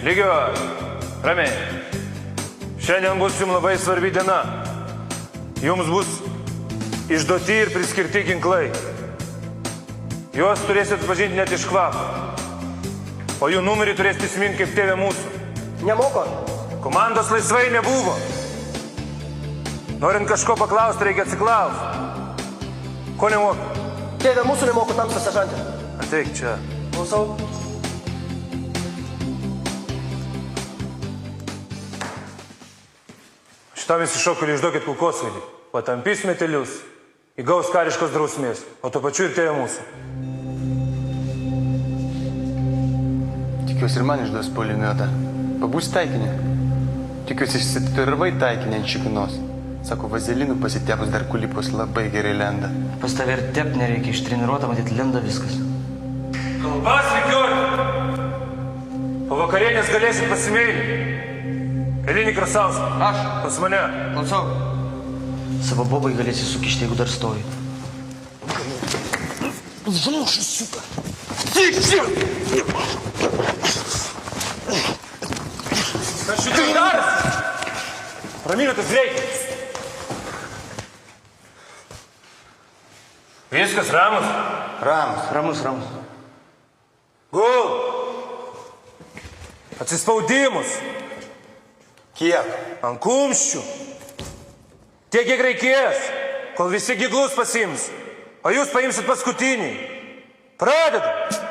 Lygiuot. Ramiai. Šiandien bus jums labai svarbi diena. Jums bus išduoti ir priskirti ginklai. Juos turėsit pažinti net iš kvapo. O jų numerį turėsit įsiminti kaip tėvė mūsų. Nemoko. Komandos laisvai nebuvo. Norint kažko paklausti, reikia atsiklausti. Ko nemoki? Tėvė mūsų nemoko, tamsta seržantė. Ateik čia. Klausau. Šitam įsišokėlį išduokit kulkosvaidį. Patampys metelius. Įgaus kariškos drausmės. O tuo pačiu ir tėvė mūsų. Tikiuosi ir man išduos pulimėtą. Pabūs taikinį. Tikiuosi išsitvirvai taikinį ant šiknos. Sako, vazelinų pasitepus dar kulipos labai gerai lenda. Pas tave ir tep nereikia, ištreniruota, matyt, lenda viskas. Kalbas lygiuoti! Po vakarienės galėsit pasimėlį. Elinį Krasauską. Aš. Pas mane. Klausau. Savo bobai galėsi sukišti, jeigu dar stovi. Užmuši, suka. Kas šitai daras? Raminotas reikia. Viskas ramus? Ramus. Ramus. Gul. Atsispaudimus. Kiek? Ant kumščių. Tiek, kiek reikės, kol visi giglus pasiims. O jūs paimsit paskutinį. Pradedam.